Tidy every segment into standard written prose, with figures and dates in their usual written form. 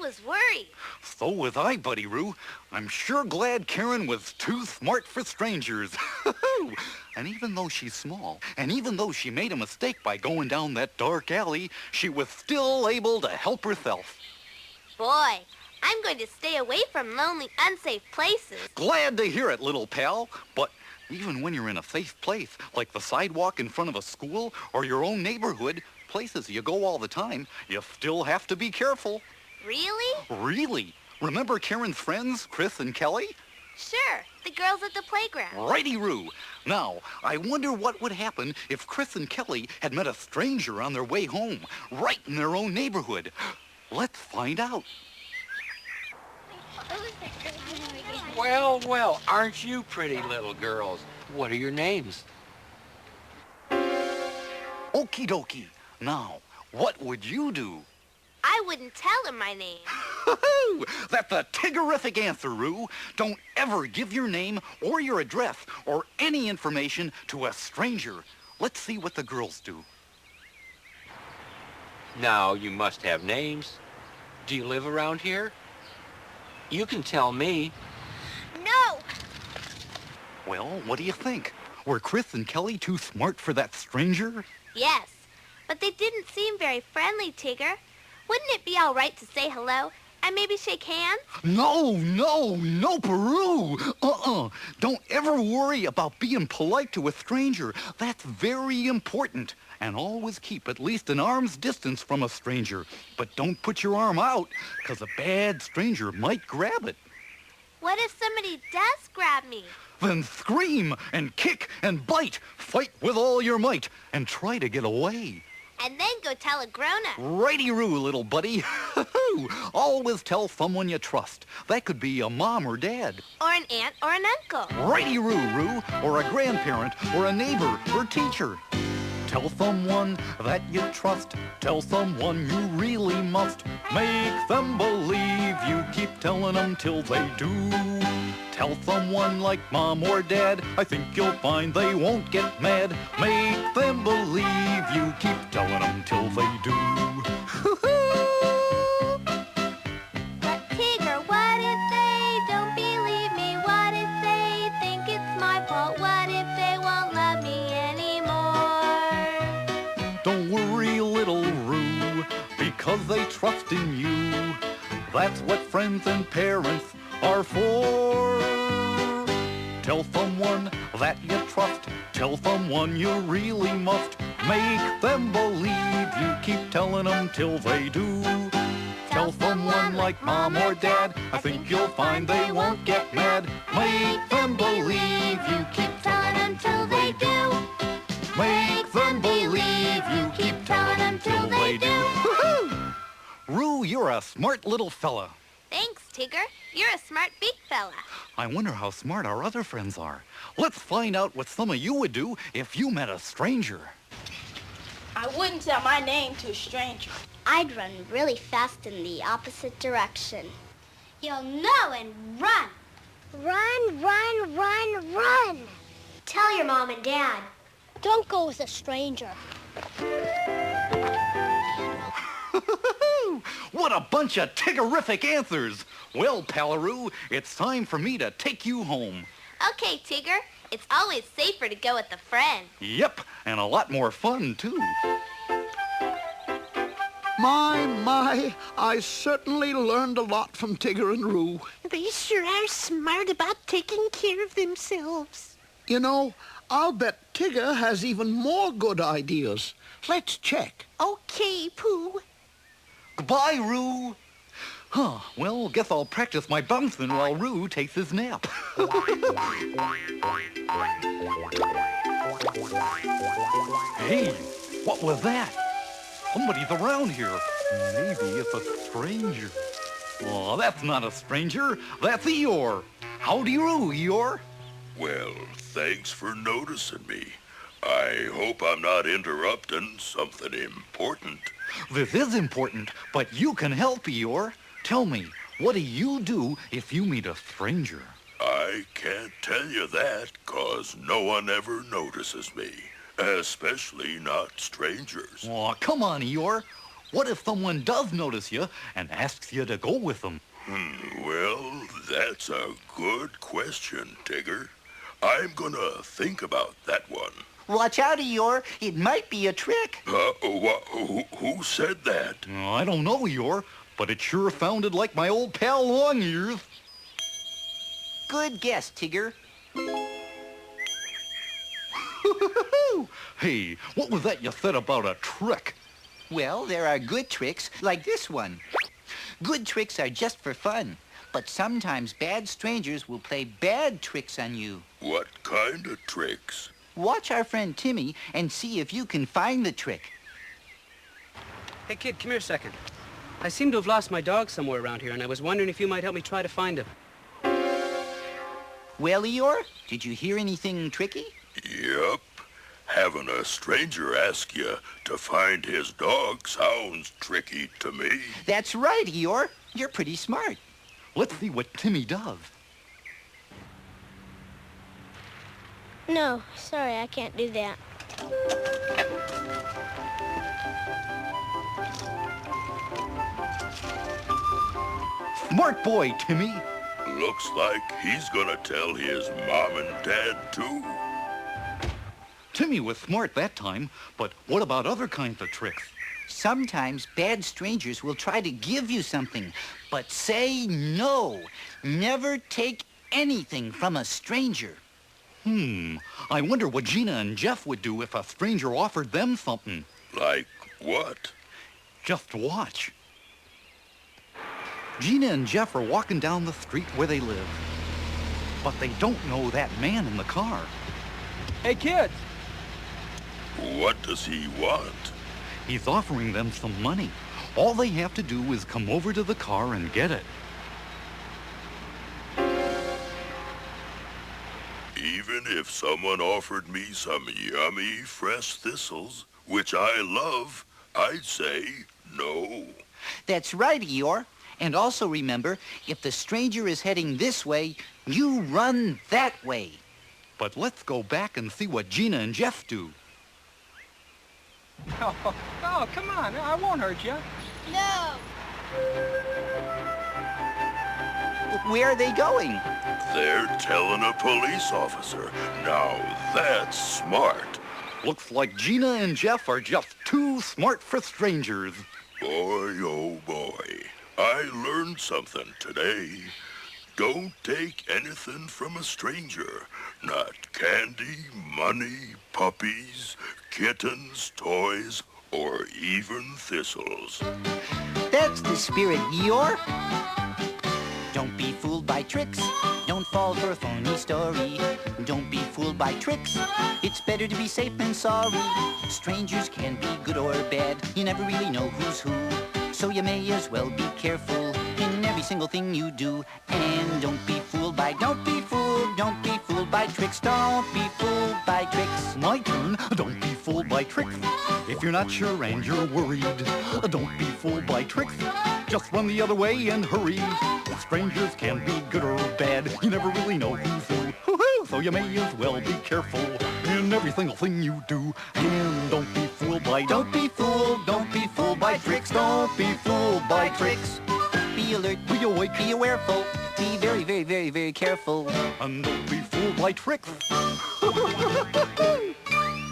was worried. So was I, Buddy Roo. I'm sure glad Karen was too smart for strangers. And even though she's small, and even though she made a mistake by going down that dark alley, she was still able to help herself. Boy, I'm going to stay away from lonely, unsafe places. Glad to hear it, little pal. But even when you're in a safe place, like the sidewalk in front of a school or your own neighborhood, places you go all the time, you still have to be careful. Really? Really? Remember Karen's friends, Chris and Kelly? Sure, the girls at the playground. Righty-roo. Now, I wonder what would happen if Chris and Kelly had met a stranger on their way home, right in their own neighborhood. Let's find out. Well, well, aren't you pretty little girls? What are your names? Okie dokie. Now, what would you do? I wouldn't tell him my name. That's a tiggerific answer, Roo. Don't ever give your name or your address or any information to a stranger. Let's see what the girls do. Now, you must have names. Do you live around here? You can tell me. No! Well, what do you think? Were Chris and Kelly too smart for that stranger? Yes, but they didn't seem very friendly, Tigger. Wouldn't it be all right to say hello and maybe shake hands? No, Peru. Don't ever worry about being polite to a stranger. That's very important. And always keep at least an arm's distance from a stranger. But don't put your arm out, because a bad stranger might grab it. What if somebody does grab me? Then scream and kick and bite. Fight with all your might and try to get away. And then go tell a grown-up. Righty-roo, little buddy. Always tell someone you trust. That could be a mom or dad. Or an aunt or an uncle. Righty-roo, Roo. Or a grandparent or a neighbor or teacher. Tell someone that you trust. Tell someone you really must. Make them believe you. Keep telling them till they do. Tell someone like mom or dad. I think you'll find they won't get mad. Make them believe you. Keep telling them till they do. But Tigger, what if they don't believe me? What if they think it's my fault? What if they won't love me anymore? Don't worry, little Roo, because they trust in you. That's what friends and parents are for. Tell someone that you trust. Tell someone you really must. Make them believe you. Keep telling them till they do. Tell someone like mom or dad. I think you'll find they won't get mad. Make them believe you. Keep telling them till they do. Make them believe you. Keep telling them till they do. Roo, you're a smart little fella. Thanks, Tigger. You're a smart big fella. I wonder how smart our other friends are. Let's find out what some of you would do if you met a stranger. I wouldn't tell my name to a stranger. I'd run really fast in the opposite direction. You'll know and run. Run, run, run, run. Tell your mom and dad. Don't go with a stranger. What a bunch of tiggerific answers. Well, Palaroo, it's time for me to take you home. Okay, Tigger. It's always safer to go with a friend. Yep, and a lot more fun, too. My, I certainly learned a lot from Tigger and Roo. They sure are smart about taking care of themselves. You know, I'll bet Tigger has even more good ideas. Let's check. Okay, Pooh. Goodbye, Roo. Huh, well, guess I'll practice my bouncing while Roo takes his nap. Hey, what was that? Somebody's around here. Maybe it's a stranger. Oh, that's not a stranger. That's Eeyore. Howdy, Roo, Eeyore. Well, thanks for noticing me. I hope I'm not interrupting something important. This is important, but you can help, Eeyore. Tell me, what do you do if you meet a stranger? I can't tell you that, 'cause no one ever notices me. Especially not strangers. Oh, come on, Eeyore. What if someone does notice you and asks you to go with them? Well, that's a good question, Tigger. I'm gonna think about that one. Watch out, Eeyore. It might be a trick. Who said that? I don't know, Eeyore, but it sure sounded like my old pal Longears. Good guess, Tigger. Hey, what was that you said about a trick? Well, there are good tricks, like this one. Good tricks are just for fun, but sometimes bad strangers will play bad tricks on you. What kind of tricks? Watch our friend Timmy and see if you can find the trick. Hey, kid, come here a second. I seem to have lost my dog somewhere around here, and I was wondering if you might help me try to find him. Well, Eeyore, did you hear anything tricky? Yep. Having a stranger ask you to find his dog sounds tricky to me. That's right, Eeyore. You're pretty smart. Let's see what Timmy does. No, sorry, I can't do that. Smart boy, Timmy. Looks like he's gonna tell his mom and dad, too. Timmy was smart that time, but what about other kinds of tricks? Sometimes bad strangers will try to give you something, but say no. Never take anything from a stranger. I wonder what Gina and Jeff would do if a stranger offered them something. Like what? Just watch. Gina and Jeff are walking down the street where they live, but they don't know that man in the car. Hey, kids! What does he want? He's offering them some money. All they have to do is come over to the car and get it. Even if someone offered me some yummy fresh thistles, which I love, I'd say no. That's right, Eeyore. And also remember, if the stranger is heading this way, you run that way. But let's go back and see what Gina and Jeff do. Oh, come on. I won't hurt you. No! Where are they going? They're telling a police officer. Now that's smart. Looks like Gina and Jeff are just too smart for strangers. Boy, oh boy. I learned something today. Don't take anything from a stranger. Not candy, money, puppies, kittens, toys, or even thistles. That's the spirit, Eeyore. Don't be fooled by tricks. Don't fall for a phony story. Don't be fooled by tricks. It's better to be safe than sorry. Strangers can be good or bad. You never really know who's who. So you may as well be careful in every single thing you do. And don't be fooled by tricks. Don't be fooled by tricks. My turn. Don't be fooled by tricks. If you're not sure and you're worried, don't be fooled by tricks. Just run the other way and hurry. Strangers can be good or bad. You never really know who's who. So you may as well be careful in every single thing you do. And don't be fooled by Don't be fooled by tricks. Don't be fooled by tricks. Be alert, Be awake, be awareful, be very, very, very, very careful. and don't be fooled by tricks.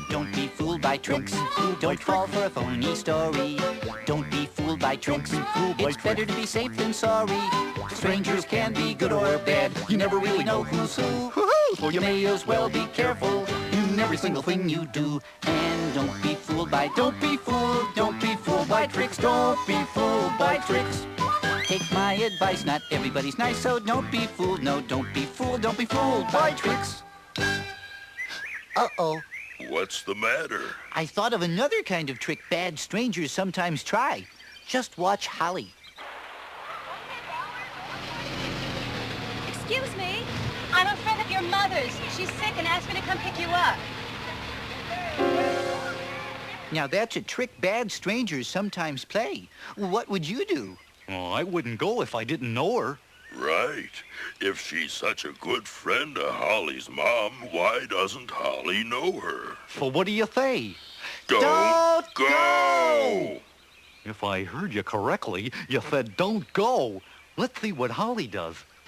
Don't be fooled by tricks. Don't fall for a phony story. Don't be fooled by tricks. be fooled by It's better to be safe than sorry. Strangers can be good or bad. You never really know who's who. So you may as well be careful in every single thing you do. And don't be fooled by tricks. Don't be fooled by tricks. Take my advice, not everybody's nice, so don't be fooled. No, don't be fooled by tricks. Uh-oh. What's the matter? I thought of another kind of trick bad strangers sometimes try. Just watch Holly. Excuse me? I'm a friend of your mother's. She's sick and asked me to come pick you up. Now that's a trick bad strangers sometimes play. What would you do? Oh, I wouldn't go if I didn't know her. Right. If she's such a good friend of Holly's mom, why doesn't Holly know her? So what do you say? Don't go! If I heard you correctly, you said don't go. Let's see what Holly does.